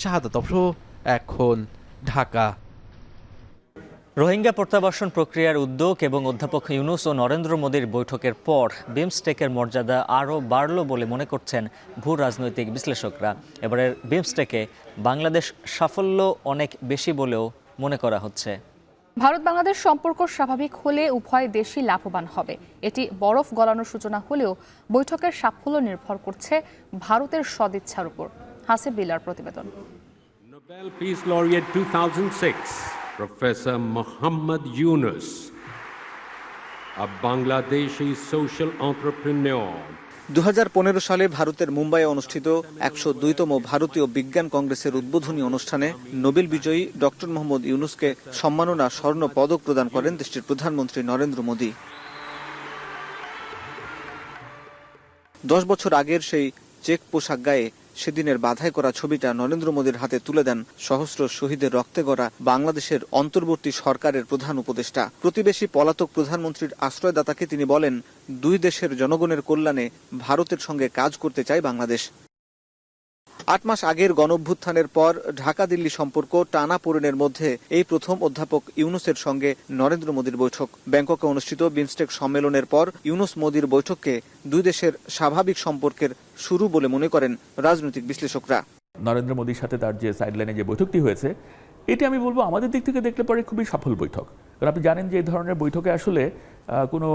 শাহাদাত অফরো, এখন ঢাকা। রোহিঙ্গা প্রত্যাবাসন প্রক্রিয়ার উদ্যোগ এবং অধ্যাপক ইউনূস ও নরেন্দ্র মোদীর বৈঠকের পর বিমস্টেকের মর্যাদা আরও বাড়ল বলে মনে করছেন ভূ রাজনৈতিক বিশ্লেষকরা। এবারের বিমস্টেকে বাংলাদেশ সাফল্য অনেক বেশি বলেও মনে করা হচ্ছে। ভারত বাংলাদেশ সম্পর্ক স্বাভাবিক হলে উভয় দেশই লাভবান হবে। এটি বরফ গলানোর সূচনা হলেও বৈঠকের সাফল্য নির্ভর করছে ভারতের সদিচ্ছার উপর। হাসিব বিল্লার প্রতিবেদন। Nobel Peace Laureate 2006, Professor Muhammad Yunus, a Bangladeshi social entrepreneur. 2015 সালে ভারতের মুম্বাইয়ে অনুষ্ঠিত 102তম ভারতীয় বিজ্ঞান কংগ্রেসের উদ্বোধনী অনুষ্ঠানে নোবেল বিজয়ী ডক্টর মোহাম্মদ ইউনুসকে সম্মাননা স্বর্ণ পদক প্রদান করেন দেশটির প্রধানমন্ত্রী নরেন্দ্র মোদী। 10 বছর আগের সেই চেক পোশাক গায়ে সেদিনের বাধাই করা ছবিটা নরেন্দ্র মোদীর হাতে তুলে দেন সহস্র শহীদের রক্তে গড়া বাংলাদেশের অন্তর্বর্তী সরকারের প্রধান উপদেষ্টা। প্রতিবেশী পলাতক প্রধানমন্ত্রীর আশ্রয়দাতাকে তিনি বলেন, দুই দেশের জনগণের কল্যাণে ভারতের সঙ্গে কাজ করতে চায় বাংলাদেশ। 8 মাস আগের গণঅভ্যুত্থানের পর ঢাকা দিল্লি সম্পর্ক টানাপোড়েনের মধ্যে এই প্রথম অধ্যাপক ইউনুসের সঙ্গে নরেন্দ্র মোদীর বৈঠক। ব্যাংককে অনুষ্ঠিত বিমস্টেক সম্মেলনের পর ইউনুস মোদীর বৈঠককে দুই দেশের স্বাভাবিক সম্পর্কের শুরু বলে মনে করেন রাজনৈতিক বিশ্লেষকরা। নরেন্দ্র মোদীর সাথে তার যে সাইডলাইনে যে বৈঠকটি হয়েছে, এটি আমি বলবো আমাদের দিক থেকে দেখলে পরে খুবই সফল বৈঠক। কারণ আপনি জানেন যে এই ধরনের বৈঠকে আসলে কোনো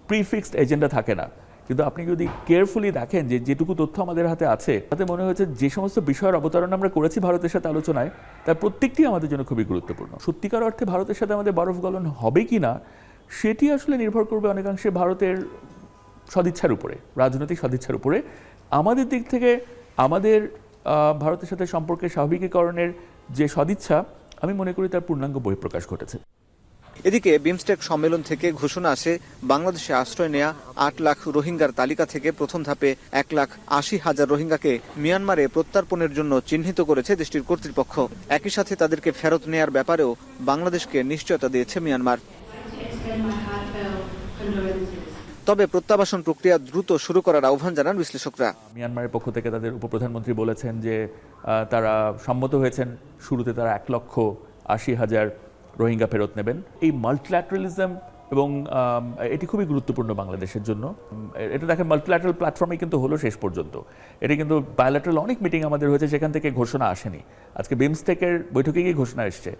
প্রিফিক্সড এজেন্ডা থাকে না, কিন্তু আপনি যদি কেয়ারফুলি দেখেন যে যেটুকু তথ্য আমাদের হাতে আছে, তাতে মনে হয়েছে যে সমস্ত বিষয়ের অবতারণা আমরা করেছি ভারতের সাথে আলোচনায়, তার প্রত্যেকটি আমাদের জন্য খুবই গুরুত্বপূর্ণ। সত্যিকার অর্থে ভারতের সাথে আমাদের বরফ গলন হবে কি না, সেটি আসলে নির্ভর করবে অনেকাংশে ভারতের সদিচ্ছার উপরে, রাজনৈতিক সদিচ্ছার উপরে। আমাদের দিক থেকে আমাদের ভারতের সাথে সম্পর্কের স্বাভাবিকীকরণের যে সদিচ্ছা, আমি মনে করি তার পূর্ণাঙ্গ বহিঃপ্রকাশ ঘটেছে। এদিকে বিমস্টেক সম্মেলন থেকে ঘোষণা আসে বাংলাদেশে আশ্রয় নেয়া 8 লাখ রোহিঙ্গার তালিকা থেকে প্রথম ধাপে 1,80,000 রোহিঙ্গাকে মিয়ানমারে প্রত্যার্পণের জন্য চিহ্নিত করেছে দেশটির কর্তৃপক্ষ। একই সাথে তাদেরকে ফেরত নেয়ার ব্যাপারেও বাংলাদেশকে নিশ্চয়তা দিয়েছে মিয়ানমার। তবে প্রত্যাবাসন প্রক্রিয়া দ্রুত শুরু করার আহ্বান জানান বিশ্লেষকরা। মিয়ানমারের পক্ষ থেকে তাদের উপপ্রধানমন্ত্রী বলেছেন যে তারা সম্মত হয়েছেন, শুরুতে তারা 1,80,000 রোহিঙ্গা ফেরত নেবেন। এই মাল্টিল্যাটারালিজম এবং এটি খুবই গুরুত্বপূর্ণ বাংলাদেশের জন্য। এটা দেখেন মাল্টিল্যাটারাল প্ল্যাটফর্মে কিন্তু হলো শেষ পর্যন্ত, এটা কিন্তু বায়োল্যাটারাল অনেক মিটিং আমাদের হয়েছে, সেখান থেকে ঘোষণা আসেনি। আজকে বিমস্টেকের বৈঠকে গিয়ে ঘোষণা এসছে।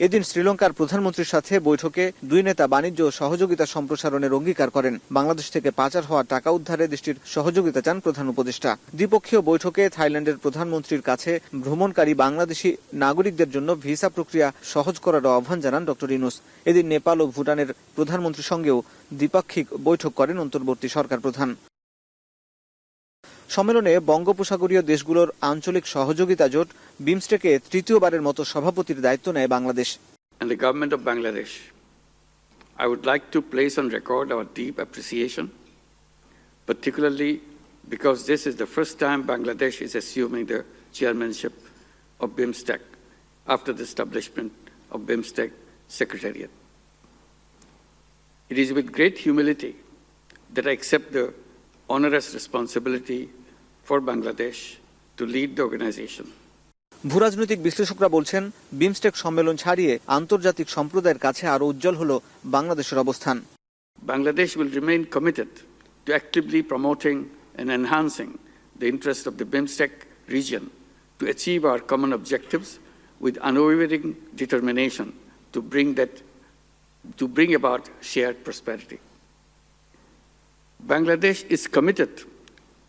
এদিন শ্রীলঙ্কার প্রধানমন্ত্রীর সাথে বৈঠকে দুই নেতা বাণিজ্য সহযোগিতা সম্প্রসারণের অঙ্গীকার করেন। বাংলাদেশ থেকে পাচার হওয়া টাকা উদ্ধারে দেশটির সহযোগিতা চান প্রধান উপদেষ্টা। দ্বিপক্ষীয় বৈঠকে থাইল্যান্ডের প্রধানমন্ত্রীর কাছে ভ্রমণকারী বাংলাদেশি নাগরিকদের জন্য ভিসা প্রক্রিয়া সহজ করার আহ্বান জানান ডক্টর ইউনূস। এদিন নেপাল ও ভুটানের প্রধানমন্ত্রীর সঙ্গেও দ্বিপাক্ষিক বৈঠক করেন অন্তর্বর্তী সরকার প্রধান। সম্মেলনে বঙ্গোপসাগরীয় দেশগুলোর আঞ্চলিক সহযোগিতা জোট বিমস্টেকে তৃতীয়বারের মতো সভাপতির দায়িত্ব নেয় Bangladesh. And the government of Bangladesh, I would like to place on record our deep appreciation, particularly because this is the first time Bangladesh is assuming the chairmanship of BIMSTEC after the establishment of BIMSTEC Secretariat. It is with great humility that I accept the onerous responsibility for Bangladesh to lead the organization. ভূরাজনৈতিক বিশ্লেষকরা বলছেন, বিমস্টেক সম্মেলন ছাড়িয়ে আন্তর্জাতিক সম্প্রদায়ের কাছে আরো উজ্জ্বল হলো বাংলাদেশের অবস্থান। Bangladesh will remain committed to actively promoting and enhancing the interest of the BIMSTEC region to achieve our common objectives with unwavering determination to bring about shared prosperity. Bangladesh is committed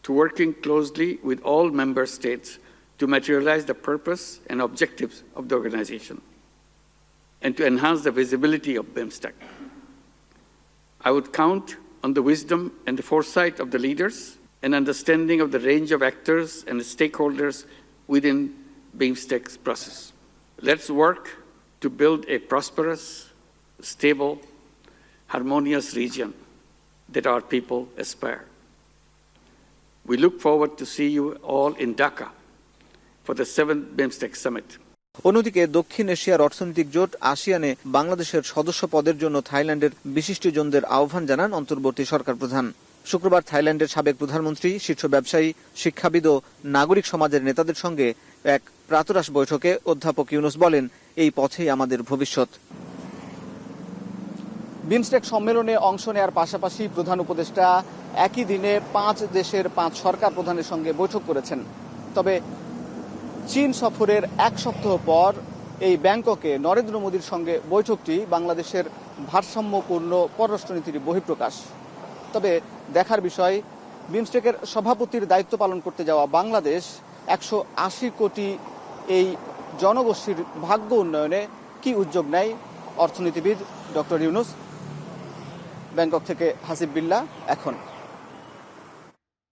to working closely with all member states to materialize the purpose and objectives of the organization and to enhance the visibility of BIMSTEC. I would count on the wisdom and the foresight of the leaders and understanding of the range of actors and stakeholders within BIMSTEC's process. Let's work to build a prosperous, stable, harmonious region that our people aspire. We look forward to see you all in Dhaka for the 7th BIMSTEC Summit. অন্যদিকে দক্ষিণ এশিয়ার অর্থনৈতিক জোট আসিয়ানে বাংলাদেশের সদস্য পদের জন্য থাইল্যান্ডের বিশিষ্টজনদের আহ্বান জানান অন্তর্বর্তী সরকার প্রধান। শুক্রবার থাইল্যান্ডের সাবেক প্রধানমন্ত্রী, শীর্ষ ব্যবসায়ী, শিক্ষাবিদ ও নাগরিক সমাজের নেতাদের সঙ্গে এক প্রাতরাশ বৈঠকে অধ্যাপক ইউনূস বলেন, এই পথেই আমাদের ভবিষ্যৎ। বিমস্টেক সম্মেলনে অংশ নেওয়ার পাশাপাশি প্রধান উপদেষ্টা একই দিনে 5 দেশের 5 সরকার প্রধানের সঙ্গে বৈঠক করেছেন। তবে চীন সফরের 1 সপ্তাহ পর এই ব্যাংককে নরেন্দ্র মোদীর সঙ্গে বৈঠকটি বাংলাদেশের ভারসাম্যপূর্ণ পররাষ্ট্রনীতির বহিঃপ্রকাশ। তবে দেখার বিষয়, বিমস্টেকের সভাপতির দায়িত্ব পালন করতে যাওয়া বাংলাদেশ 180 কোটি এই জনগোষ্ঠীর ভাগ্য উন্নয়নে কি উদ্যোগ নেয় অর্থনীতিবিদ ডক্টর ইউনূস। ব্যাংকক থেকে হাসিব বিল্লাহ, এখন।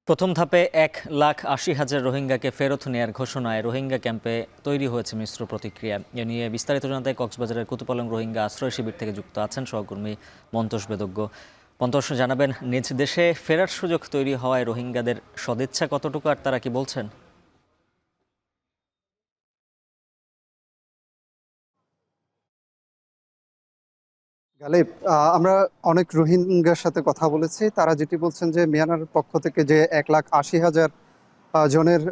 প্রথম ধাপে 1,80,000 রোহিঙ্গাকে ফেরত নেয়ার ঘোষণায় রোহিঙ্গা ক্যাম্পে তৈরি হয়েছে মিশ্র প্রতিক্রিয়া। এ নিয়ে বিস্তারিত জানাতে কক্সবাজারের কুতুপালং রোহিঙ্গা আশ্রয় শিবির থেকে যুক্ত আছেন সহকর্মী মন্তোষ বেদজ্ঞ। মন্তোষ, জানাবেন নিজ দেশে ফেরার সুযোগ তৈরি হওয়ায় রোহিঙ্গাদের সদিচ্ছা কতটুকু, আর তারা কি বলছেন? গালিব, আমরা অনেক রোহিঙ্গার সাথে কথা বলেছি। তারা যেটি বলছেন যে মিয়ানমারের পক্ষ থেকে যে 1,80,000 জনের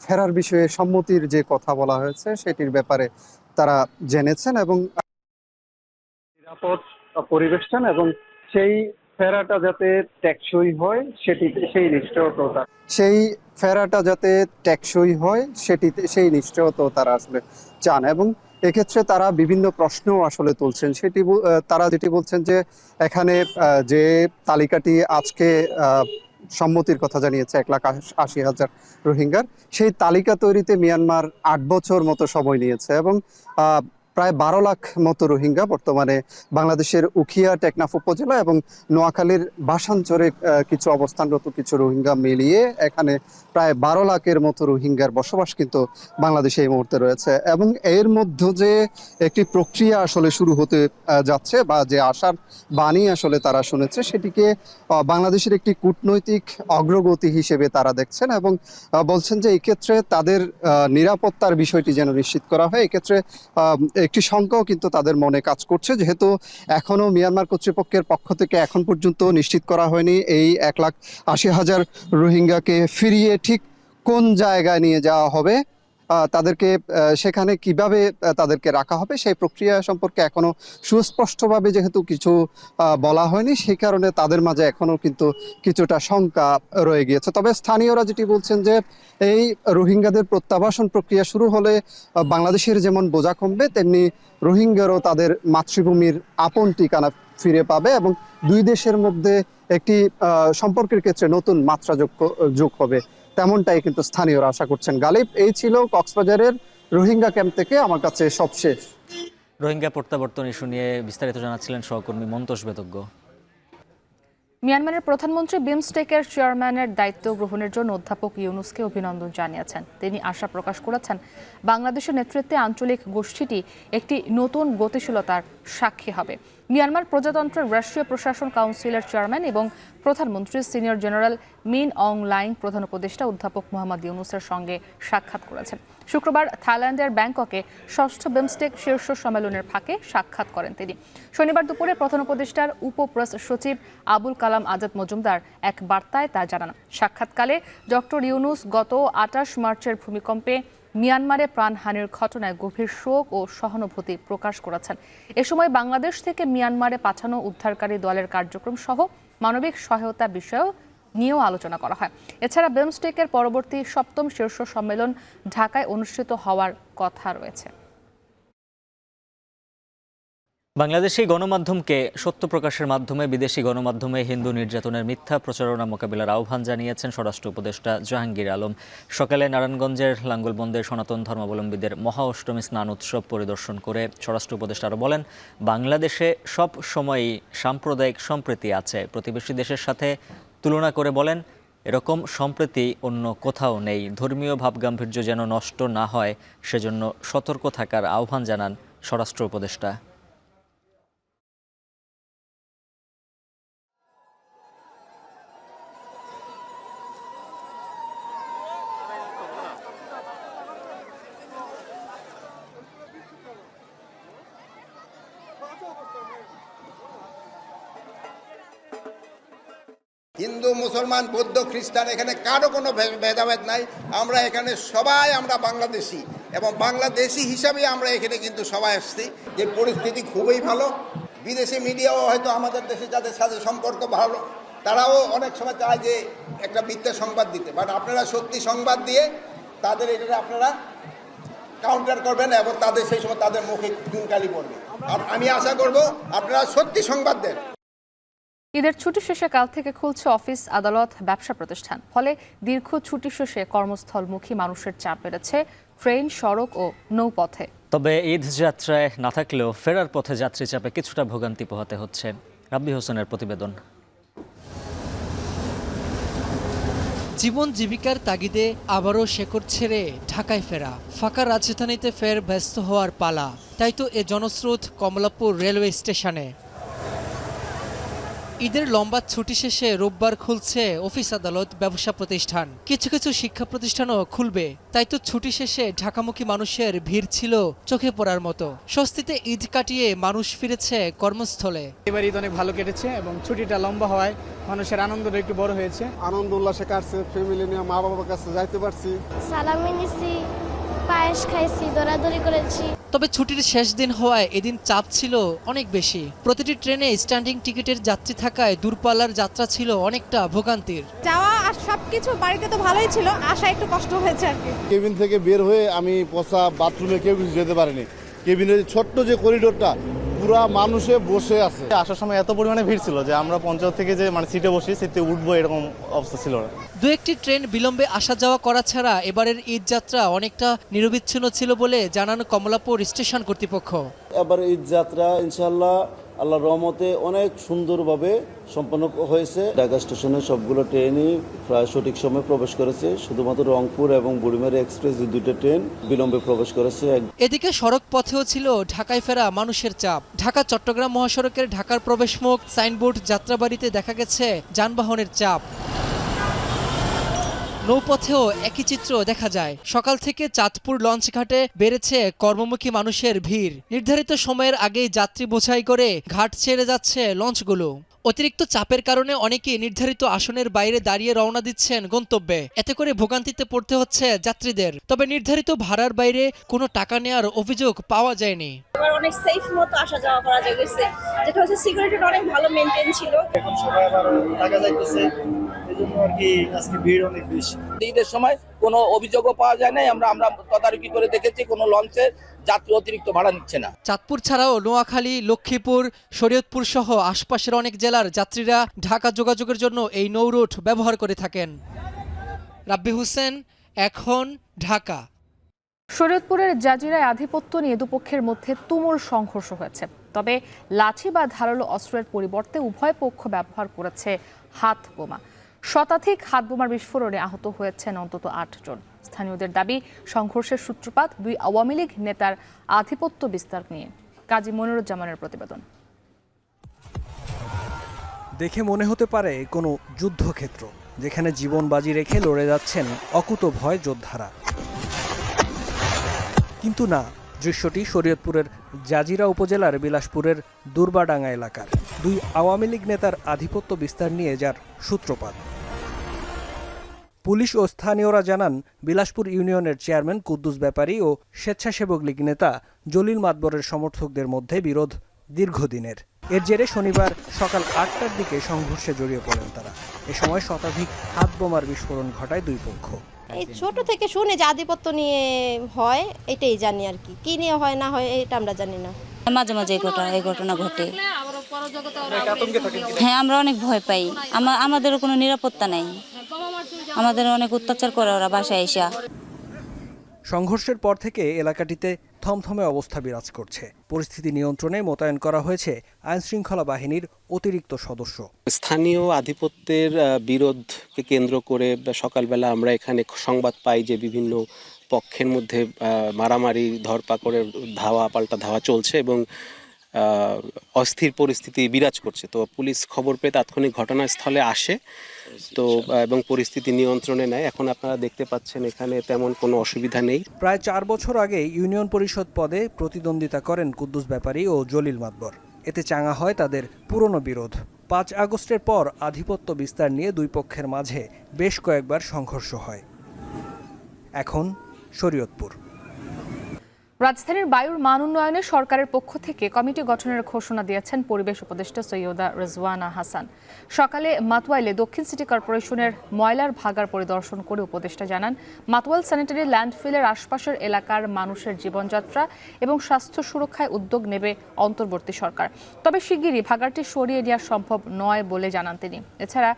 ফেরার বিষয়ে সম্মতির যে কথা বলা হয়েছে সেটির ব্যাপারে তারা জেনেছেন এবং নিরাপদ পরিবেশ চান এবং সেই ফেরাটা যাতে টেকসই হয় সেই নিশ্চয়তা তারা আসলে চান এবং এক্ষেত্রে তারা বিভিন্ন প্রশ্ন আসলে তুলছেন। তারা যেটি বলছেন যে এখানে যে তালিকাটি আজকে সম্মতির কথা জানিয়েছে 1,80,000 রোহিঙ্গার, সেই তালিকা তৈরিতে মিয়ানমার 8 বছর মতো সময় নিয়েছে এবং প্রায় 12 লাখ মতো রোহিঙ্গা বর্তমানে বাংলাদেশের উখিয়া, টেকনাফ উপজেলা এবং নোয়াখালীর বাসাঞ্চরে কিছু অবস্থানরত কিছু রোহিঙ্গা মিলিয়ে এখানে প্রায় 12 লাখের মতো রোহিঙ্গার বসবাস কিন্তু বাংলাদেশে এই মুহূর্তে রয়েছে এবং এর মধ্যে যে একটি প্রক্রিয়া আসলে শুরু হতে যাচ্ছে বা যে আশার বাণী আসলে তারা শুনেছে, সেটিকে বাংলাদেশের একটি কূটনৈতিক অগ্রগতি হিসেবে তারা দেখছেন এবং বলছেন যে এই ক্ষেত্রে তাদের নিরাপত্তার বিষয়টি যেন নিশ্চিত করা হয়। এক্ষেত্রে একটি শঙ্কাও কিন্তু তাদের মনে কাজ করছে, যেহেতু এখনো মিয়ানমার কর্তৃপক্ষের পক্ষ থেকে এখন পর্যন্ত নিশ্চিত করা হয়নি এই 1,80,000 রোহিঙ্গাকে ফিরিয়ে ঠিক কোন জায়গায় নিয়ে যাওয়া হবে, তাদেরকে সেখানে কিভাবে তাদেরকে রাখা হবে সেই প্রক্রিয়া সম্পর্কে এখনো সুস্পষ্টভাবে যেহেতু কিছু বলা হয়নি, সেই কারণে তাদের মাঝে এখনো কিন্তু কিছুটা শঙ্কা রয়ে গিয়েছে। তবে স্থানীয়রা যেটি বলছেন যে এই রোহিঙ্গাদের প্রত্যাবাসন প্রক্রিয়া শুরু হলে বাংলাদেশের যেমন বোঝা কমবে, তেমনি রোহিঙ্গারও তাদের মাতৃভূমির আপন ঠিকানা ফিরে পাবে এবং দুই দেশের মধ্যে একটি সম্পর্কের ক্ষেত্রে নতুন মাত্রা যোগ হবে, তেমনটাই কিন্তু স্থানীয়রা আশা করছেন। গালিব, এই ছিল কক্সবাজারের রোহিঙ্গা ক্যাম্প থেকে আমার কাছে সবশেষ। রোহিঙ্গা প্রত্যাবর্তন ইস্যু নিয়ে বিস্তারিত জানাচ্ছিলেন সহকর্মী মন্তোষ বেদজ্ঞ। মিয়ানমারের প্রধানমন্ত্রী বিমস্টেকের চেয়ারম্যানের দায়িত্ব গ্রহণের জন্য অধ্যাপক ইউনূসকে অভিনন্দন জানিয়েছেন। তিনি আশা প্রকাশ করেছেন বাংলাদেশের নেতৃত্বে আঞ্চলিক গোষ্ঠীটি একটি নতুন গতিশীলতার সাক্ষী হবে। মিয়ানমার প্রজাতন্ত্রের রাষ্ট্রীয় প্রশাসন কাউন্সিলের চেয়ারম্যান এবং প্রধানমন্ত্রী সিনিয়র জেনারেল মিন অং লাইং প্রধান উপদেষ্টা অধ্যাপক মোহাম্মদ ইউনূসের সঙ্গে সাক্ষাৎ করেছেন। শুক্রবার থাইল্যান্ডের ব্যাংককে 6ষ্ঠ বিমস্টেক শীর্ষ সম্মেলনের ফাঁকে সাক্ষাৎ করেন তিনি। শনিবার দুপুরে প্রধান উপদেষ্টার উপপ্রেস সচিব আবুল কালাম আজাদ মজুমদার এক বার্তায় তা জানান। সাক্ষাৎকালে ডক্টর ইউনূস গত 28 মার্চের ভূমিকম্পে মিয়ানমারে প্রাণহানির ঘটনায় গভীর শোক ও সহানুভূতি প্রকাশ করেছেন। এ সময় বাংলাদেশ থেকে মিয়ানমারে পাঠানো উদ্ধারকারী দলের কার্যক্রম সহ মানবিক সহায়তা বিষয়েও নিয়েও আলোচনা করা হয়। এছাড়া বিমস্টেকের পরবর্তী 7ম শীর্ষ সম্মেলন ঢাকায় অনুষ্ঠিত হওয়ার কথা রয়েছে। বাংলাদেশি গণমাধ্যমকে সত্য প্রকাশের মাধ্যমে বিদেশি গণমাধ্যমে হিন্দু নির্যাতনের মিথ্যা প্রচারণা মোকাবিলার আহ্বান জানিয়েছেন স্বরাষ্ট্র উপদেষ্টা জাহাঙ্গীর আলম। সকালে নারায়ণগঞ্জের লাঙ্গলবন্দে সনাতন ধর্মাবলম্বীদের মহা অষ্টমী স্নান উৎসব পরিদর্শন করে স্বরাষ্ট্র উপদেষ্টা আরও বলেন, বাংলাদেশে সব সময়ই সাম্প্রদায়িক সম্প্রীতি আছে। প্রতিবেশী দেশের সাথে তুলনা করে বলেন, এরকম সম্প্রীতি অন্য কোথাও নেই। ধর্মীয় ভাবগাম্ভীর্য যেন নষ্ট না হয় সেজন্য সতর্ক থাকার আহ্বান জানান স্বরাষ্ট্র উপদেষ্টা। হিন্দু মুসলমান বৌদ্ধ খ্রিস্টান এখানে কারো কোনো ভেদাভেদ নাই। আমরা এখানে সবাই আমরা বাংলাদেশি এবং বাংলাদেশি হিসাবে আমরা এখানে কিন্তু সবাই আসছি। যে পরিস্থিতি খুবই ভালো। বিদেশি মিডিয়াও হয়তো আমাদের দেশে যাদের সাথে সম্পর্ক ভালো তারাও অনেক সময় চায় যে একটা মিথ্যা সংবাদ দিতে, বাট আপনারা সত্যি সংবাদ দিয়ে তাদের এটা আপনারা কাউন্টার করবেন এবং তাদের সেই সময় তাদের মুখে চুনকালি পড়বে। আর আমি আশা করব আপনারা সত্যি সংবাদ দেন। ঈদের ছুটি শেষে কাল থেকে খুলছে অফিস, আদালত, ব্যবসা প্রতিষ্ঠান। ফলে দীর্ঘ ছুটি শেষে কর্মস্থলমুখী মানুষের চাপ বেড়েছে ট্রেন, সড়ক ও নৌপথে। তবে ঈদ যাত্রায় না থাকলেও ফেরার পথে যাত্রী চাপে কিছুটা ভোগান্তি পোহাতে হচ্ছে। রাব্বি হোসেনের প্রতিবেদন। জীবন জীবিকার তাগিদে আবারও শেকড় ছেড়ে ঢাকায় ফেরা, ফাঁকা রাজধানীতে ফের ব্যস্ত হওয়ার পালা। তাই তো এ জনস্রোত কমলাপুর রেলওয়ে স্টেশনে। ঈদের লম্বা ছুটি শেষে রোববার খুলছে অফিস, আদালত, ব্যবসা প্রতিষ্ঠান। কিছু কিছু শিক্ষা প্রতিষ্ঠানও খুলবে। তাই তো ছুটি শেষে ঢাকামুখী মানুষের ভিড় ছিল চোখে পড়ার মতো। স্বস্তিতে ঈদ কাটিয়ে মানুষ ফিরেছে কর্মস্থলে। এবার ঈদ অনেক ভালো কেটেছে এবং ছুটিটা লম্বা হওয়ায় মানুষের আনন্দটা একটু বড় হয়েছে। আনন্দ উল্লাসে কাটছে, ফ্যামিলি নিয়ে মা বাবার কাছে যাইতে পারছি। সালামি নিছি, পায়েস খাইছি, দৌড়াদৌড়ি করেছি। তবে ছুটির শেষ দিন হওয়ায় এদিন চাপ ছিল অনেক বেশি। প্রতিটি ট্রেনে স্ট্যান্ডিং টিকিটের যাত্রী থাকায় দূরপাল্লার যাত্রা ছিল অনেকটা ভোগান্তির। যাওয়া আর সবকিছু বাড়িতে তো ভালোই ছিল, আসা একটু কষ্ট হয়েছে আর কি। কেবিন থেকে বের হয়ে আমি পচা বাথরুমে কেউ কিছু যেতে পারিনি। কেবিনের ছোট্ট যে করিডোরটা পুরা মানুষে বসে আছে। আসার সময় এত পরিমাণে ভিড় ছিল যে আমরা পঞ্চায়েত থেকে যে সিটে বসি সিটে উঠবো এরকম অবস্থা ছিল না। দু একটি ট্রেন বিলম্বে আসা যাওয়া করা ছাড়া এবারের ঈদ যাত্রা অনেকটা নিরবিচ্ছিন্ন ছিল বলে জানান কমলাপুর স্টেশন কর্তৃপক্ষ। এবার ঈদ যাত্রা ইনশাআল্লাহ আল্লাহর রহমতে অনেক সুন্দরভাবে সম্পন্ন হয়েছে। ঢাকা স্টেশনের সবগুলো ট্রেনই প্রায় সঠিক সময়ে প্রবেশ করেছে। শুধুমাত্র রংপুর এবং বুড়িমারি এক্সপ্রেস দুটো ট্রেন বিলম্বে প্রবেশ করেছে। এদিকে সড়ক পথেও ছিল ঢাকায় ফেরা মানুষের চাপ। ঢাকা চট্টগ্রাম মহাসড়কের ঢাকার প্রবেশমুখ, সাইনবোর্ড, যাত্রাবাড়িতে দেখা গেছে যানবাহনের চাপ। নৌপথেও একই চিত্র দেখা যায়। সকাল থেকে চাঁদপুর লঞ্চঘাটে বেড়েছে কর্মমুখী মানুষের ভিড়। নির্ধারিত সময়ের আগেই যাত্রী বোঝাই করে ঘাট ছেড়ে যাচ্ছে লঞ্চগুলো। অতিরিক্ত চাপের কারণে অনেকেই নির্ধারিত আসনের বাইরে দাঁড়িয়ে রওনা দিচ্ছেন গন্তব্যে। এতে করে ভোগান্তিতে পড়তে হচ্ছে যাত্রীদের। তবে নির্ধারিত ভাড়ার বাইরে কোনো টাকা নেওয়ার অভিযোগ পাওয়া যায়নি। অনেক সেফ মতো আসা যাওয়া করা যাচ্ছে, যেটা হচ্ছে সিকিউরিটিটা অনেক ভালো মেইনটেইন ছিল। এখন সবাই আবার টাকা যাইতেছে, এজন্য আর কি আজকে ভিড় অনেক বেশি। ঈদের সময় কোনো অভিযোগও পাওয়া যায় নাই। আমরা তদারকি করে দেখেছি কোনো লঞ্চের যাত্রী অতিরিক্ত ভাড়া নিচ্ছে না। চাঁদপুর ছাড়াও নোয়াখালী, লক্ষ্মীপুর, শরীয়তপুর সহ আশপাশের অনেক জেলার যাত্রীরা ঢাকা যোগাযোগের জন্য এই নৌ রুট ব্যবহার করে থাকেন। রাব্বি হোসেন, এখন, ঢাকা। শরীয়তপুরের জাজিরায় আধিপত্য নিয়ে দুপক্ষের মধ্যে তুমুল সংঘর্ষ হয়েছে। তবে লাঠি বা ধারালো অস্ত্রের পরিবর্তে উভয় পক্ষ ব্যবহার করেছে হাত বোমা। শতাধিক হাত বোমার বিস্ফোরণে আহত হয়েছেন অন্তত 8 জন। স্থানীয়দের দাবি, সংঘর্ষের সূত্রপাত দুই আওয়ামী লীগ নেতার আধিপত্য বিস্তার নিয়ে। কাজী মনিরুজ্জামানের প্রতিবেদন। দেখে মনে হতে পারে কোনো যুদ্ধক্ষেত্র, যেখানে জীবন বাজি রেখে লড়ে যাচ্ছেন অকুতোভয় যোদ্ধারা। কিন্তু না, দৃশ্যটি শরীয়তপুরের জাজিরা উপজেলার বিলাসপুরের দুর্বাডাঙ্গা এলাকার। দুই আওয়ামী লীগ নেতার আধিপত্য বিস্তার নিয়ে যার সূত্রপাত। পুলিশ ও স্থানীয়রা জানান, বিলাসপুর ইউনিয়নের চেয়ারম্যান কুদ্দুস ব্যাপারী ও স্বেচ্ছাসেবক লীগ নেতা জলিল মাতবরের সমর্থকদের মধ্যে বিরোধ দীর্ঘদিনের। এর জেরে শনিবার সকাল 8টার দিকে সংঘর্ষে জড়িয়ে পড়েন তারা। এ সময় শতাধিক হাত বোমার বিস্ফোরণ ঘটায় দুই পক্ষ। এই ছোট থেকে শুনে যে আধিপত্য নিয়ে হয়, এটাই জানি আর কি। কি নিয়ে হয় না হয় এটা আমরা জানি না। মাঝে মাঝে এই ঘটনা ঘটে। হ্যাঁ, আমরা অনেক ভয় পাই। আমাদেরও কোনো নিরাপত্তা নেই। আমাদের অনেক অত্যাচার করে ওরা বাসায় এসে। সংঘর্ষের পর থেকে এলাকাটিতে থমথমে অবস্থা বিরাজ করছে। পরিস্থিতি নিয়ন্ত্রণে মোতায়েন করা হয়েছে আইনশৃঙ্খলা বাহিনীর অতিরিক্ত সদস্য। স্থানীয় আধিপত্যের বিরোধকে কেন্দ্র করে সকালবেলা আমরা এখানে সংবাদ পাই যে বিভিন্ন পক্ষের মধ্যে মারামারি, ধরপাকড়ের ধাওয়া পাল্টা ধাওয়া চলছে এবং অস্থির পরিস্থিতি বিরাজ করছে। তো পুলিশ খবর পেয়ে তাৎক্ষণিক ঘটনাস্থলে আসে তো এবং পরিস্থিতি নিয়ন্ত্রণে নেয়। এখন আপনারা দেখতে পাচ্ছেন এখানে তেমন কোনো অসুবিধা নেই। প্রায় 4 বছর আগে ইউনিয়ন পরিষদ পদে প্রতিদ্বন্দ্বিতা করেন কুদ্দুস ব্যাপারী ও জলিল মাতবর। এতে চাঙা হয় তাদের পুরনো বিরোধ। 5 আগস্টের পর আধিপত্য বিস্তার নিয়ে দুই পক্ষের মাঝে বেশ কয়েকবার সংঘর্ষ হয়। এখন শরীয়তপুর। রাজধানীর বায়ুর মান উন্নয়নে সরকারের পক্ষ থেকে কমিটি গঠনের ঘোষণা দিয়েছেন পরিবেশ উপদেষ্টা সৈয়দা রেজওয়ানা হাসান। সকালে মাতোয়াইলে দক্ষিণ সিটি কর্পোরেশনের ময়লার ভাগার পরিদর্শন করে উপদেষ্টা জানান, মাতোয়াইল স্যানিটারি ল্যান্ডফিলের আশপাশের এলাকার মানুষের জীবনযাত্রা এবং স্বাস্থ্য সুরক্ষায় উদ্যোগ নেবে অন্তর্বর্তী সরকার। তবে শিগগিরই ভাগারটি সরিয়ে নেওয়া সম্ভব নয় বলে জানান তিনি। এছাড়া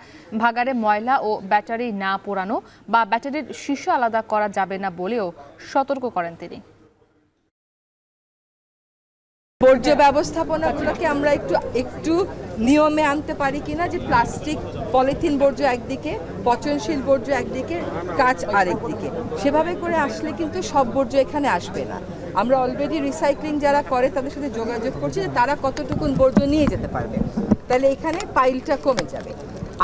ভাগারে ময়লা ও ব্যাটারি না পোড়ানো বা ব্যাটারির শীর্ষ আলাদা করা যাবে না বলেও সতর্ক করেন তিনি। বর্জ্য ব্যবস্থাপনাগুলোকে আমরা একটু নিয়মে আনতে পারি কিনা, যে প্লাস্টিক পলিথিন বর্জ্য একদিকে, পচনশীল বর্জ্য একদিকে, কাঁচ আরেকদিকে, সেভাবে করে আসলে কিন্তু সব বর্জ্য এখানে আসবে না। আমরা অলরেডি রিসাইক্লিং যারা করে তাদের সাথে যোগাযোগ করছি যে তারা কতটুকুন বর্জ্য নিয়ে যেতে পারবে, তাহলে এখানে পাইলটা কমে যাবে।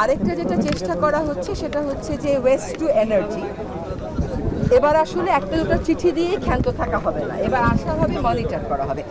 আরেকটা যেটা চেষ্টা করা হচ্ছে সেটা হচ্ছে যে ওয়েস্ট টু এনার্জি। এবার আসলে একটা দুটো চিঠি দিয়েই ক্ষান্ত থাকা হবে না, এবার আসা হবে, মনিটর করা হবে।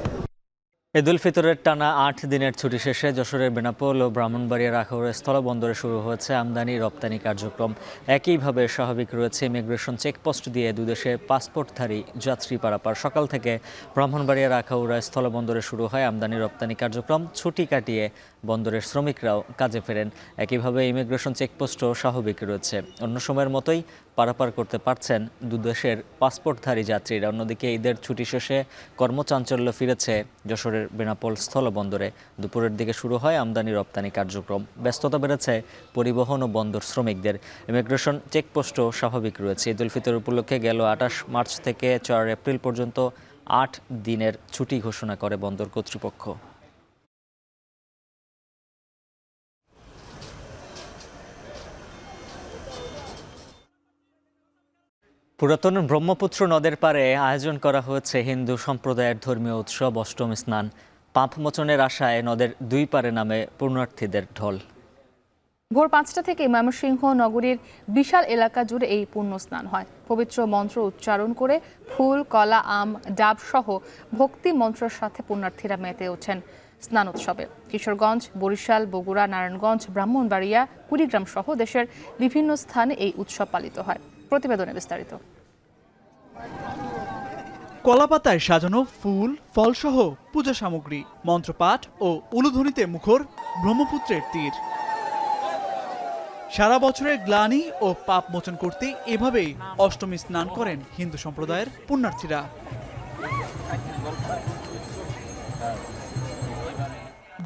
ঈদ উল ফিতরের টানা 8 দিনের ছুটি শেষে যশোরের বেনাপোল ও ব্রাহ্মণবাড়িয়ার আখাউড়া স্থলবন্দরে শুরু হয়েছে আমদানি রপ্তানি কার্যক্রম। একইভাবে স্বাভাবিক রয়েছে ইমিগ্রেশন চেকপোস্ট দিয়ে দুই দেশের পাসপোর্টধারী যাত্রী পারাপার। সকাল থেকে ব্রাহ্মণবাড়িয়ার আখাউড়া স্থলবন্দরে শুরু হয় আমদানি রপ্তানি কার্যক্রম। ছুটি কাটিয়ে বন্দরের শ্রমিকরাও কাজে ফেরেন। একইভাবে ইমিগ্রেশন চেকপোস্টও স্বাভাবিক রয়েছে। অন্য সময়ের মতোই পারাপার করতে পারছেন দুদেশের পাসপোর্টধারী যাত্রীরা। অন্যদিকে ঈদের ছুটি শেষে কর্মচাঞ্চল্য ফিরেছে যশোরের বেনাপোল স্থলবন্দরে। দুপুরের দিকে শুরু হয় আমদানি রপ্তানি কার্যক্রম। ব্যস্ততা বেড়েছে পরিবহন ও বন্দর শ্রমিকদের। ইমিগ্রেশন চেকপোস্টও স্বাভাবিক রয়েছে। ঈদ উল ফিতর উপলক্ষে গেল 28 মার্চ থেকে 4 এপ্রিল পর্যন্ত 8 দিনের ছুটি ঘোষণা করে বন্দর কর্তৃপক্ষ। পুরাতন ব্রহ্মপুত্র নদের পাড়ে আয়োজন করা হয়েছে হিন্দু সম্প্রদায়ের ধর্মীয় উৎসব অষ্টমী স্নান। পাপ মোচনের আশায় নদের দুই পারে নামে পুণ্যার্থীদের ঢল। ভোর 5টা থেকে ময়মনসিংহ নগরীর বিশাল এলাকা জুড়ে এই পুণ্য স্নান হয়। পবিত্র মন্ত্র উচ্চারণ করে ফুল, কলা, আম, ডাব সহ ভক্তি মন্ত্রের সাথে পুণ্যার্থীরা মেতে ওঠেন স্নান উৎসবে। কিশোরগঞ্জ, বরিশাল, বগুড়া, নারায়ণগঞ্জ, ব্রাহ্মণবাড়িয়া, কুড়িগ্রাম সহ দেশের বিভিন্ন স্থানে এই উৎসব পালিত হয়। প্রতিবেদনে বিস্তারিত। কলাপাতায় সাজানো ফুল, ফলসহ পূজা সামগ্রী, মন্ত্রপাঠ ও উলুধ্বনিতে মুখর ব্রহ্মপুত্রের তীর। সারা বছরের গ্লানি ও পাপ মোচন করতে এভাবেই অষ্টমী স্নান করেন হিন্দু সম্প্রদায়ের পুণ্যার্থীরা।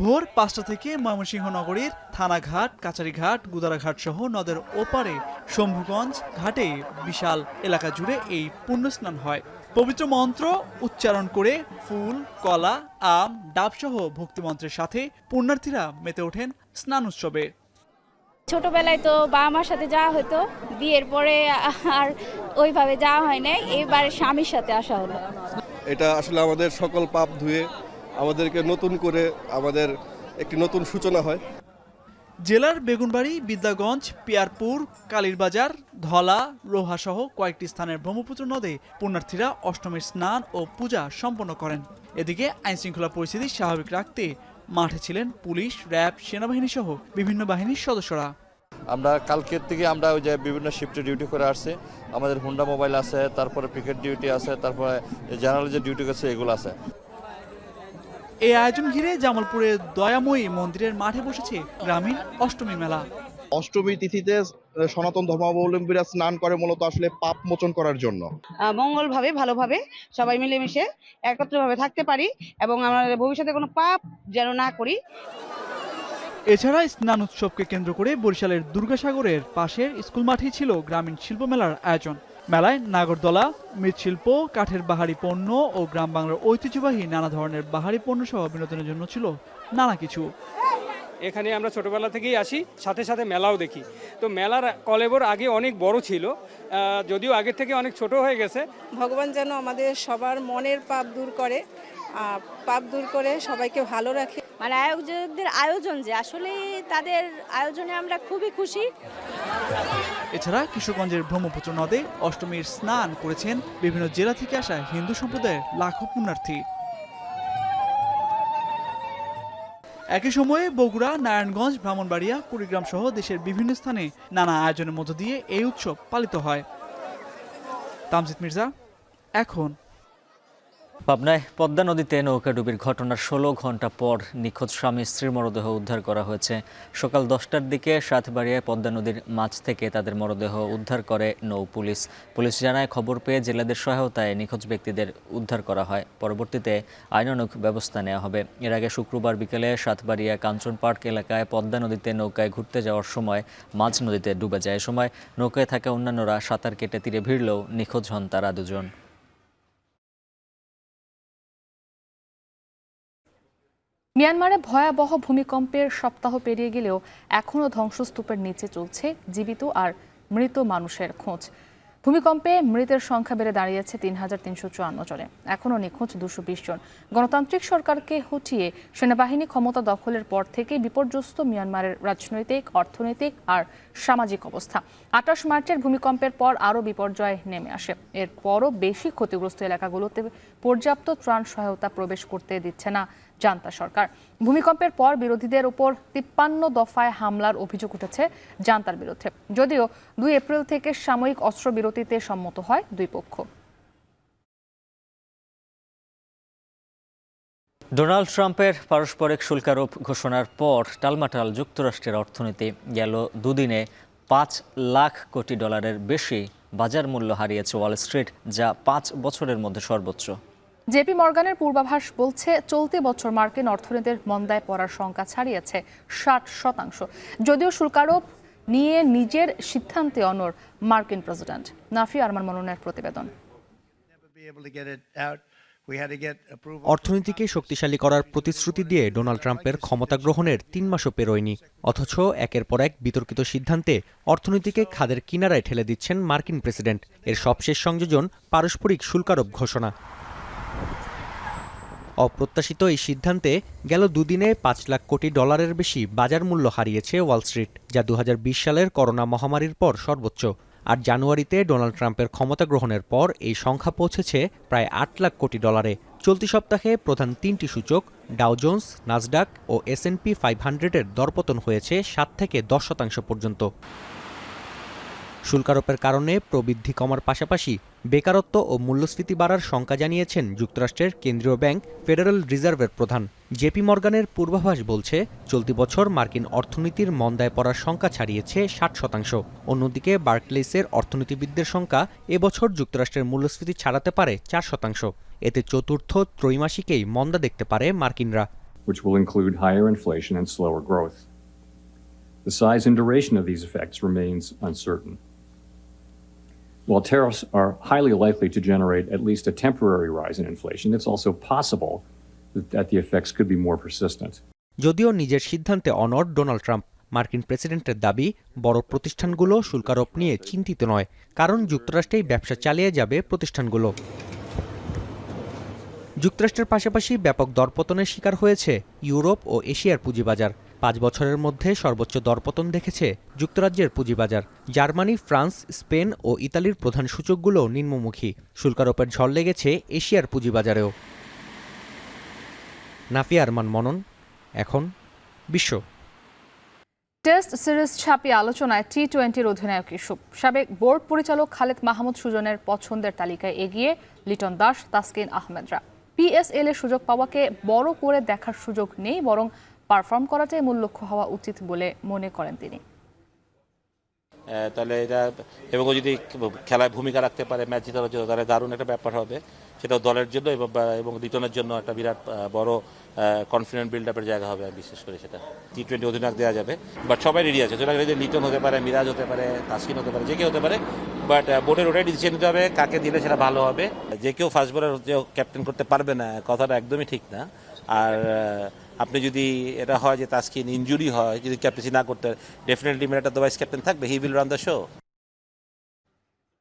ভোর 5টা থেকে ময়মনসিংহ নগরীর থানাঘাট, কাচারিঘাট, গুদারাঘাট সহ নদের ওপারে শম্ভুগঞ্জ ঘাটে বিশাল এলাকা জুড়ে এই পুণ্যস্নান হয়। পবিত্র মন্ত্র উচ্চারণ করে ফুল, কলা, আম, ডাব সহ ভক্তিমন্ত্রের সাথে পুণ্যার্থীরা মেতে ওঠেন স্নান উৎসবে। ছোটবেলায় তো বাবা মার সাথে যাওয়া হতো, বিয়ের পরে আর ওইভাবে যাওয়া হয় না, এবার স্বামীর সাথে আসা হলো। এটা আসলে আমাদের সকল পাপ ধুয়ে আমাদেরকে নতুন করে আমাদের একটি নতুন সূচনা হয়। জেলার বেগুনবাড়ি, বিদ্যাগঞ্জ, পিয়ারপুর, কালীরবাজার, ধলা, রোহা সহ কয়েকটি স্থানের ব্রহ্মপুত্র নদে পুণ্যার্থীরা অষ্টমীর স্নান ও পূজা সম্পন্ন করেন। এদিকে আইনশৃঙ্খলা পরিস্থিতি স্বাভাবিক রাখতে মাঠে ছিলেন পুলিশ, র্যাব, সেনাবাহিনী সহ বিভিন্ন বাহিনীর সদস্যরা। আমরা কালকের থেকে আমরা ওই যে বিভিন্ন শিফটে ডিউটি করে আসছে। আমাদের হুন্ডা মোবাইল আছে, তারপরে পিকেট ডিউটি আছে, তারপরে জেনারেল যে ডিউটি আছে এগুলো আছে। এই আয়োজন ঘিরে জামালপুরের দয়াময়ী মন্দিরের মাঠে বসেছে গ্রামীণ অষ্টমী মেলা। অষ্টমী তিথিতে সনাতন ধর্মাবলম্বীরা স্নান করে মূলত আসলে পাপ মোচন করার জন্য। মঙ্গলভাবে, ভালোভাবে সবাই মিলেমিশে একত্রভাবে থাকতে পারি এবং আমাদের ভবিষ্যতে কোনো পাপ যেন না করি। এছাড়া স্নান উৎসবকে কেন্দ্র করে বরিশালের দুর্গাসাগরের পাশের স্কুল মাঠেই ছিল গ্রামীণ শিল্প মেলার আয়োজন। মেলায় নাগরদোলা, মৃৎশিল্প, কাঠের বাহারি পণ্য ও গ্রাম বাংলার ঐতিহ্যবাহী নানা ধরনের বাহারি পণ্য সহ বিনোদনের জন্য ছিল নানা কিছু। এখানে আমরা ছোটবেলা থেকেই আসি, সাথে সাথে মেলাও দেখি। তো মেলার কলেবর আগে অনেক বড় ছিল, যদিও আগের থেকে অনেক ছোট হয়ে গেছে। ভগবান যেন আমাদের সবার মনের পাপ দূর করে সবাইকে ভালো রাখে। মানে আয়োজকদের আয়োজন যে আসলে তাদের আয়োজনে আমরা খুবই খুশি। এছাড়া কিশোরগঞ্জের ব্রহ্মপুত্র নদে অষ্টমীর স্নান করেছেন বিভিন্ন জেলা থেকে আসা হিন্দু সম্প্রদায়ের লাখো পুণ্যার্থী। একই সময়ে বগুড়া, নারায়ণগঞ্জ, ব্রাহ্মণবাড়িয়া, কুড়িগ্রাম সহ দেশের বিভিন্ন স্থানে নানা আয়োজনের মধ্য দিয়ে এই উৎসব পালিত হয়। তামজিদ মির্জা, এখন। পাবনায় পদ্মা নদীতে নৌকাডুবির ঘটনার 16 ঘন্টা পর নিখোঁজ স্বামী স্ত্রীর মরদেহ উদ্ধার করা হয়েছে। সকাল 10টার দিকে সাতবাড়িয়ায় পদ্মা নদীর মাঝ থেকে তাদের মরদেহ উদ্ধার করে নৌ পুলিশ। পুলিশ জানায়, খবর পেয়ে জেলেদের সহায়তায় নিখোঁজ ব্যক্তিদের উদ্ধার করা হয়। পরবর্তীতে আইনানুগ ব্যবস্থা নেওয়া হবে। এর আগে শুক্রবার বিকেলে সাতবাড়িয়া কাঞ্চন পার্ক এলাকায় পদ্মা নদীতে নৌকায় ঘুরতে যাওয়ার সময় মাঝ নদীতে ডুবে যায়। এ সময় নৌকায় থাকা অন্যান্যরা সাঁতার কেটে তীরে ভিড়লেও নিখোঁজ হন তারা দুজন। মিয়ানমারে ভয়াবহ ভূমিকম্পের সপ্তাহ পেরিয়ে গেলেও এখনও ধ্বংসস্তূপের নিচে চলছে জীবিত আর মৃত মানুষের খোঁজ। ভূমিকম্পে মৃতের সংখ্যা বেড়ে দাঁড়িয়েছে ৩,৩৫৪ জনে। এখনও নিখোঁজ ২২০ জন। গণতান্ত্রিক সরকারকে হটিয়ে সেনাবাহিনী ক্ষমতা দখলের পর থেকে বিপর্যস্ত মিয়ানমারের রাজনৈতিক, অর্থনৈতিক আর সামাজিক অবস্থা। ২৮ মার্চের ভূমিকম্পের পর আরও বিপর্যয় নেমে আসে। এরপরও বেশি ক্ষতিগ্রস্ত এলাকাগুলোতে পর্যাপ্ত ত্রাণ সহায়তা প্রবেশ করতে দিচ্ছে না জান্তা সরকার। ভূমিকম্পের পর বিরোধীদের উপর ৫৩ দফায় হামলার অভিযোগ উঠেছে জান্তার বিরুদ্ধে। যদিও ২ এপ্রিল থেকে সাময়িক অস্ত্রবিরতিতে সম্মত হয় দুই পক্ষ। ডোনাল্ড ট্রাম্পের পারস্পরিক শুল্কারোপ ঘোষণার পর টালমাটাল যুক্তরাষ্ট্রের অর্থনীতি। গেল দুদিনে $৫ লাখ কোটি বেশি বাজার মূল্য হারিয়েছে ওয়াল স্ট্রিট, যা ৫ বছরের মধ্যে সর্বোচ্চ। জেপি মর্গানের পূর্বাভাস বলছে, চলতি বছর মার্কিন অর্থনীতির মন্দায় পড়ার শঙ্কা ছাড়িয়েছে ৬০%। যদিও শুল্কারোপ নিয়ে নিজের সিদ্ধান্তে অনড় মার্কিন প্রেসিডেন্ট। নাফি আরমান মননের প্রতিবেদন। অর্থনীতিকে শক্তিশালী করার প্রতিশ্রুতি দিয়ে ডোনাল্ড ট্রাম্পের ক্ষমতা গ্রহণের ৩ মাসও পেরোয়নি, অথচ একের পর এক বিতর্কিত সিদ্ধান্তে অর্থনীতিকে খাদের কিনারায় ঠেলে দিচ্ছেন মার্কিন প্রেসিডেন্ট। এর সবশেষ সংযোজন পারস্পরিক শুল্কারোপ ঘোষণা। অপ্রত্যাশিত এই সিদ্ধান্তে গেল দুদিনে $৫ লাখ কোটি বেশি বাজার মূল্য হারিয়েছে ওয়াল স্ট্রিট, যা ২০২০ সালের করোনা মহামারীর পর সর্বোচ্চ। আর জানুয়ারিতে ডোনাল্ড ট্রাম্পের ক্ষমতা গ্রহণের পর এই সংখ্যা পৌঁছেছে প্রায় $৮ লাখ কোটি। চলতি সপ্তাহে প্রধান ৩টি সূচক ডাও জোন্স, নাসডাক ও S&P 500-এর দরপতন হয়েছে ৭ থেকে 10% পর্যন্ত। শুল্কারোপের কারণে প্রবৃদ্ধি কমার পাশাপাশি বেকারত্ব ও মূল্যস্ফীতি বাড়ার শঙ্কা জানিয়েছেন যুক্তরাষ্ট্রের কেন্দ্রীয় ব্যাংক ফেডারেল রিজার্ভের প্রধান। জেপি মর্গানের পূর্বাভাস বলছে, চলতি বছর মার্কিন অর্থনীতির মন্দায় পড়ার শঙ্কা ছাড়িয়েছে ৬০%। অন্যদিকে বার্কলেসের অর্থনীতিবিদদের শঙ্কা, এবছর যুক্তরাষ্ট্রের মূল্যস্ফীতি ছাড়াতে পারে 4%। এতে চতুর্থ ত্রৈমাসিকেই মন্দা দেখতে পারে মার্কিনরা। which will include higher inflation and slower growth. The size and duration of these effects remains uncertain. While tariffs are highly likely to generate at least a temporary rise in inflation, it's also possible that the effects could be more persistent. যদিও নিজের সিদ্ধান্তে অনড় Donald Trump, মার্কিন প্রেসিডেন্টের দাবি বড় প্রতিষ্ঠানগুলো শুল্কারোপ নিয়ে চিন্তিত নয়, কারণ যুক্তরাষ্ট্রেই ব্যবসা চালিয়ে যাবে প্রতিষ্ঠানগুলো। যুক্তরাষ্ট্রের পাশাপাশি ব্যাপক দরপতনের শিকার হয়েছে ইউরোপ ও এশিয়ার পুঁজিবাজার। 5 বছরের মধ্যে সর্বোচ্চ দরপতন দেখেছে যুক্তরাজ্যের পুঁজিবাজার। জার্মানি, ফ্রান্স, স্পেন ও ইতালির প্রধান সূচকগুলো নিম্নমুখী। শুল্কারোপের ঝড় লেগেছে এশিয়ার পুঁজিবাজারেও। নাফি আরমান মনন, এখন বিশ্ব। টেস্ট সিরিজ ছাপিয়ে আলোচনায় টি-20-র অধিনায়ক ইস্যু। সাবেক বোর্ড পরিচালক খালেদ মাহমুদ সুজনের পছন্দের তালিকায় এগিয়ে লিটন দাস, তাসকিন আহমেদরা। PSL এর সুযোগ পাওয়াকে বড় করে দেখার সুযোগ নেই, বরং পারফর্ম করাটাই মূল লক্ষ্য হওয়া উচিত বলে মনে করেন তিনি। তাহলে এটা এবং যদি খেলায় ভূমিকা রাখতে পারে, ম্যাচ জেতার জন্য, তাহলে দারুণ একটা ব্যাপার হবে। সেটাও দলের জন্য এবং লিটনের জন্য একটা বিরাট বড় কনফিডেন্ট বিল্ড আপের জায়গা হবে। বিশেষ করে সেটা টি-20 অধিনায়ক দেওয়া যাবে, বাট সবাই রেডি আছে। লিটন হতে পারে, মিরাজ হতে পারে, তাসকিন হতে পারে, যে কেউ হতে পারে, বাট বোর্ডের ওটাই ডিসিশন নিতে হবে কাকে দিলে সেটা ভালো হবে। যে কেউ ফার্স্ট বোলার ক্যাপ্টেন করতে পারবে না, কথাটা একদমই ঠিক না। আর আপনি যদি এটা হয় যে তাসকিন ইনজুরি হয়, যদি ক্যাপ্টেন্সি না করতে, ডেফিনেটলি মিরাজ তো ভাইস ক্যাপ্টেন থাকবে, he will run the show.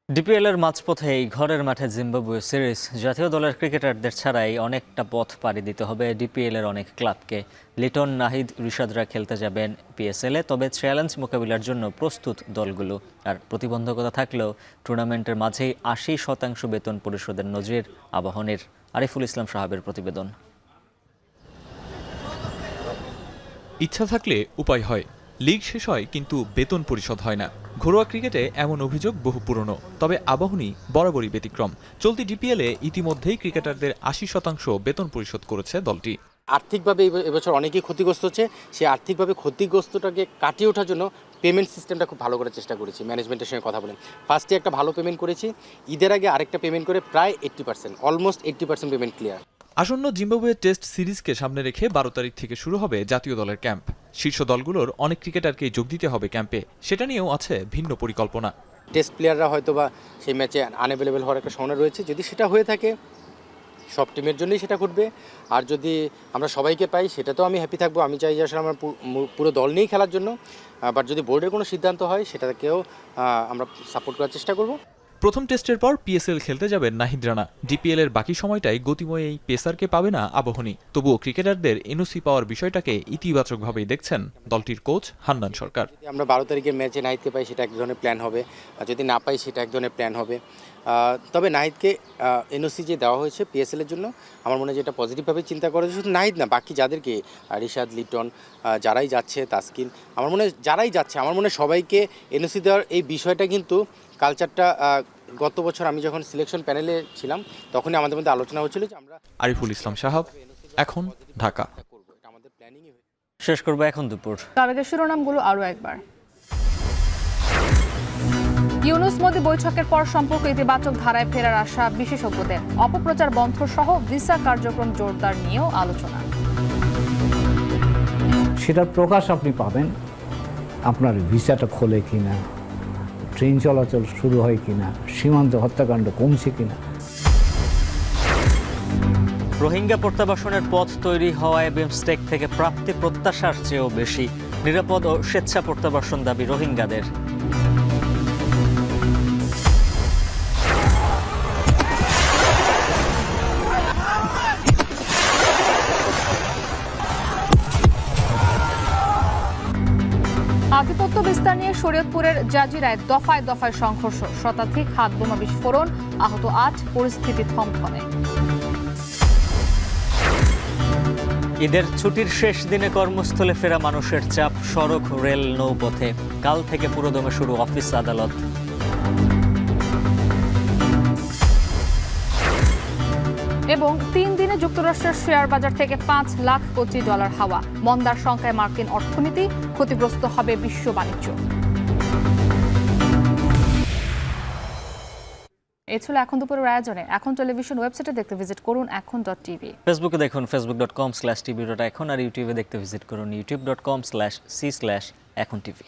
DPL এর মাঝপথে এই ঘরের মাঠে জিম্বাবুয়ে সিরিজ। জাতীয় দলের ক্রিকেটারদের ছাড়াই অনেকটা পথ পাড়ি দিতে হবে ডিপিএল এর অনেক ক্লাবকে। লিটন, নাহিদ, রিশাদরা খেলতে যাবেন PSL-এ, তবে চ্যালেঞ্জ মোকাবিলার জন্য প্রস্তুত দলগুলো। আর প্রতিবন্ধকতা থাকলেও টুর্নামেন্টের মাঝেই 80% বেতন পরিশোধের নজির আবাহনীর। আরিফুল ইসলাম সাহাবের প্রতিবেদন। ইচ্ছা থাকলে উপায় হয়। লিগ শেষ হয় কিন্তু বেতন পরিশোধ হয় না। ঘরোয়া ক্রিকেটে এমন অভিযোগ বহু পুরনো, তবে আবাহনী বরাবরই ব্যতিক্রম। চলতি ডিপিএলে ইতিমধ্যেই ক্রিকেটারদের ৮০% বেতন পরিশোধ করেছে দলটি। আর্থিকভাবে এবছর অনেকেই ক্ষতিগ্রস্ত হচ্ছে, সেই আর্থিকভাবে ক্ষতিগ্রস্তটাকে কাটিয়ে ওঠার জন্য পেমেন্ট সিস্টেমটা খুব ভালো করে চেষ্টা করেছি। ম্যানেজমেন্টের সঙ্গে কথা বলেন, ফার্স্টে একটা ভালো পেমেন্ট করেছি, ঈদের আগে আরেকটা পেমেন্ট করে প্রায় 80%, অলমোস্ট 80% পেমেন্ট ক্লিয়ার। আসন্ন জিম্বাবুয়ে টেস্ট সিরিজকে সামনে রেখে ১২ তারিখ থেকে শুরু হবে জাতীয় দলের ক্যাম্প। শীর্ষ দলগুলোর অনেক ক্রিকেটারকেই যোগ দিতে হবে ক্যাম্পে, সেটা নিয়েও আছে ভিন্ন পরিকল্পনা। টেস্ট প্লেয়াররা হয়তো বা সেই ম্যাচে আনঅ্যাভেলেবেল হওয়ার একটা সম্ভাবনা রয়েছে, যদি সেটা হয়ে থাকে সব টিমের জন্যই সেটা ঘটবে। আর যদি আমরা সবাইকে পাই সেটা তো আমি হ্যাপি থাকবো, আমি চাই যে আসলে আমার পুরো দল নিয়েই খেলার জন্য। বাট যদি বোর্ডের কোনো সিদ্ধান্ত হয় সেটাকেও আমরা সাপোর্ট করার চেষ্টা করব। প্রথম টেস্টের পর পিএসএল খেলতে যাবেন নাহিদ রানা। ডিপিএল এর বাকি সময়টাই গতিময় এই পেসারকে পাবে না আবাহনী। তবুও ক্রিকেটারদের এনওসি পাওয়ার বিষয়টাকে ইতিবাচকভাবেই দেখছেন দলটির কোচ হান্নান সরকার। যদি আমরা 12 তারিখের ম্যাচে নাহিদকে পাই সেটা এক ধরনের প্ল্যান হবে, আর যদি না পাই সেটা এক ধরনের প্ল্যান হবে। তবে নাহিদকে এনওসি যে দেওয়া হয়েছে পিএসএল এর জন্য, আমার মনে হয় যেটা পজিটিভভাবে চিন্তা করা শুধু নাহিদ না, বাকি যাদেরকে রিশাদ, লিটন যারাই যাচ্ছে, তাসকিন, আমার মনে হয় যারাই যাচ্ছে, আমার মনে হয় সবাইকে এনওসি দেওয়ার এই বিষয়টা কিন্তু কালচারটা গত বছর আমি যখন সিলেকশন প্যানেলে ছিলাম তখনই আমাদের মধ্যে আলোচনা হচ্ছিল যে আমরা। আরিফুল ইসলাম সাহাব, এখন ঢাকা। শেষ করবো এখন দুপুর। তার আগে শিরোনামগুলো আরও একবার। ইউনূস মোদি বৈঠকের পর সম্পর্ক ইতিবাচক ধারায় ফেরার আশা বিশেষজ্ঞদের। অপপ্রচার বন্ধ সহ ভিসা কার্যক্রম জোরদার নিয়েও আলোচনা। সেটার প্রকাশ আপনি পাবেন, আপনার ভিসাটা খোলে কিনা, ট্রেন চলাচল শুরু হয় কিনা, সীমান্ত হত্যাকাণ্ড কমছে কিনা। রোহিঙ্গা প্রত্যাবাসনের পথ তৈরি হওয়ায় বিমস্টেক থেকে প্রাপ্তি প্রত্যাশার চেয়েও বেশি। নিরাপদ ও স্বেচ্ছা প্রত্যাবাসন দাবি রোহিঙ্গাদের। আধিপত্য বিস্তার নিয়ে শরীয়তপুরের জাজিরায় দফায় দফায় সংঘর্ষ, শতাধিক হাতবোমা বিস্ফোরণ, আহত 8, পরিস্থিতি থমথমে। ঈদের ছুটির শেষ দিনে কর্মস্থলে ফেরা মানুষের চাপ, সড়ক, রেল, নৌপথে। কাল থেকে পুরোদমে শুরু অফিস আদালত। এবং 3 দিনে যুক্তরাষ্ট্রের শেয়ার বাজার থেকে $5 লাখ কোটি হাওয়া। মন্দার সংখ্যায় মার্কিন অর্থনীতি, ক্ষতিগ্রস্ত হবে বিশ্ব বাণিজ্য। এই ছিল এখন দুপুরের আয়োজনে। এখন টেলিভিশন ওয়েবসাইটে দেখতে ভিজিট করুন এখন.tv। ফেসবুকে দেখুন facebook.com/tv.এখন, আর ইউটিউবে দেখতে ভিজিট করুন youtube.com/c/echontv।